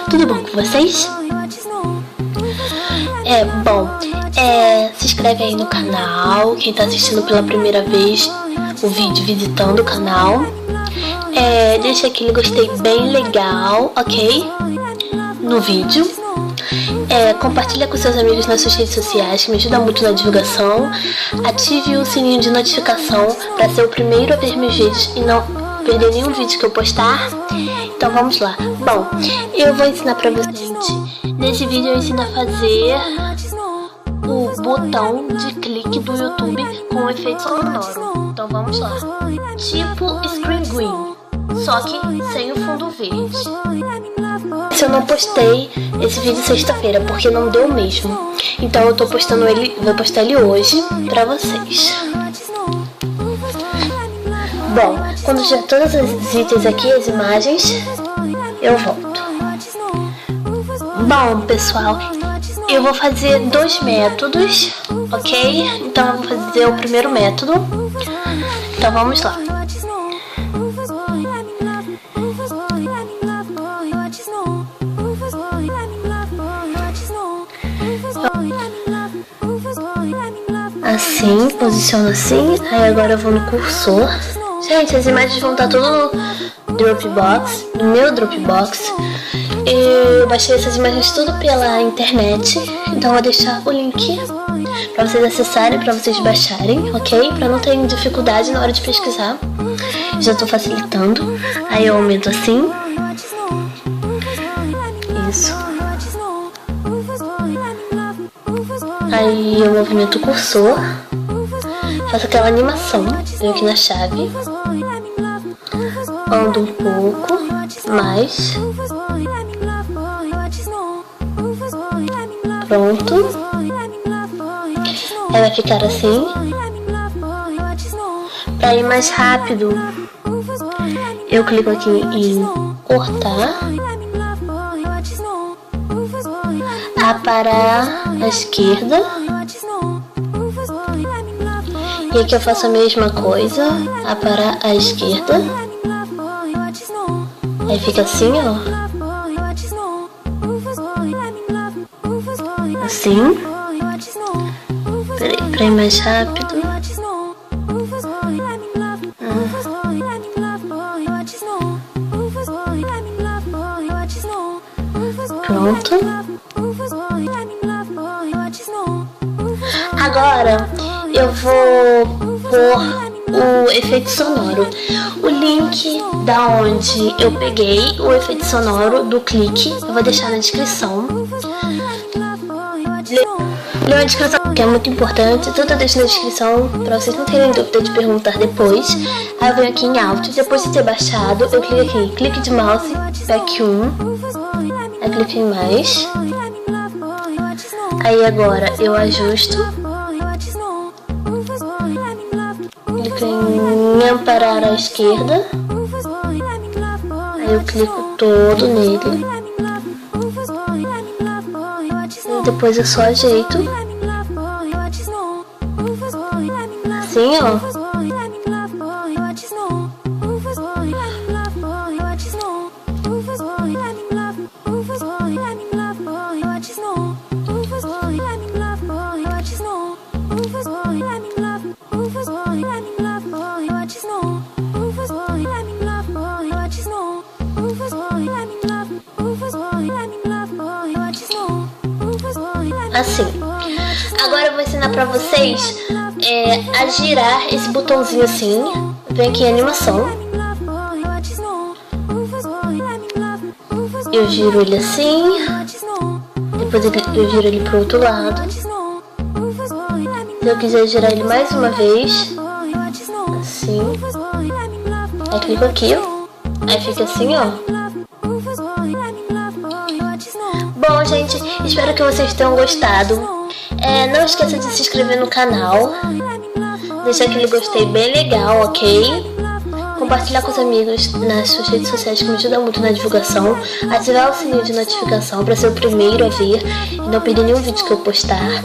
Tudo bom com vocês? Se inscreve aí no canal, quem tá assistindo pela primeira vez o vídeo visitando o canal. Deixa aquele gostei bem legal, ok? No vídeo. Compartilha com seus amigos nas suas redes sociais, que me ajuda muito na divulgação. Ative o sininho de notificação para ser o primeiro a ver meus vídeos e não perder nenhum vídeo que eu postar. Então vamos lá. Bom, eu vou ensinar pra vocês, gente. Nesse vídeo eu ensino a fazer o botão de clique do YouTube com um efeito sonoro. Então vamos lá. Tipo Screen Green, só que sem o fundo verde. Eu não postei esse vídeo sexta-feira porque não deu mesmo. Então eu tô postando ele, vou postar ele hoje pra vocês. Bom, quando tiver todos os itens aqui, as imagens, eu volto. Bom, pessoal, eu vou fazer dois métodos, ok? Então eu vou fazer o primeiro método. Então vamos lá. Assim, posiciono assim. Aí agora eu vou no cursor. Gente, as imagens vão estar tudo no Dropbox, no meu Dropbox. Eu baixei essas imagens tudo pela internet, então eu vou deixar o link para vocês acessarem, para vocês baixarem, ok? Para não terem dificuldade na hora de pesquisar. Já estou facilitando. Aí eu aumento assim. Isso. Aí eu movimento o cursor. Faço aquela animação. Venho aqui na chave. Ando um pouco mais. Pronto. Aí vai ficar assim. Para ir mais rápido, eu clico aqui em cortar. Aparar à esquerda. E aqui eu faço a mesma coisa. Aparar à esquerda. Aí fica assim, ó. Assim. Peraí, pra ir mais rápido. Pronto. Agora eu vou pôr o efeito sonoro. O link da onde eu peguei o efeito sonoro do clique eu vou deixar na descrição. Lê a descrição, que é muito importante. Tudo eu deixo na descrição para vocês não terem dúvida de perguntar depois. Aí eu venho aqui em áudio. Depois de ter baixado, eu clico aqui, clique de mouse, pack 1. Aí clico em mais. Aí agora eu ajusto. Clico em amparar à esquerda. Aí eu clico todo nele. E depois eu só ajeito. Assim, ó. Assim. Agora eu vou ensinar pra vocês a girar esse botãozinho assim. Vem aqui em animação. Eu giro ele assim. Depois eu giro ele pro outro lado. Se eu quiser girar ele mais uma vez, assim. Aí clico aqui, ó. Aí fica assim, ó. Bom, gente, espero que vocês tenham gostado. Não esqueça de se inscrever no canal. Deixar aquele gostei bem legal, ok? compartilhar com os amigos nas suas redes sociais, que me ajuda muito na divulgação, ativar o sininho de notificação para ser o primeiro a ver e não perder nenhum vídeo que eu postar.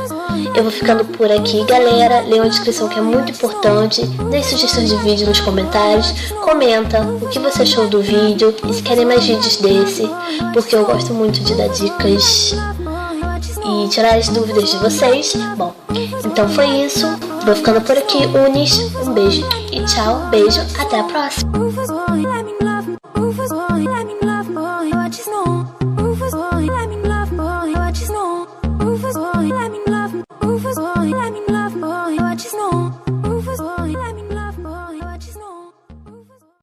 Eu vou ficando por aqui, galera. Leiam a descrição, que é muito importante. Deixe sugestões de vídeo nos comentários. Comenta o que você achou do vídeo e se querem mais vídeos desse, porque eu gosto muito de dar dicas e tirar as dúvidas de vocês. Bom, então foi isso. Vou ficando por aqui, Unis. Um beijo e tchau. Beijo, até a próxima.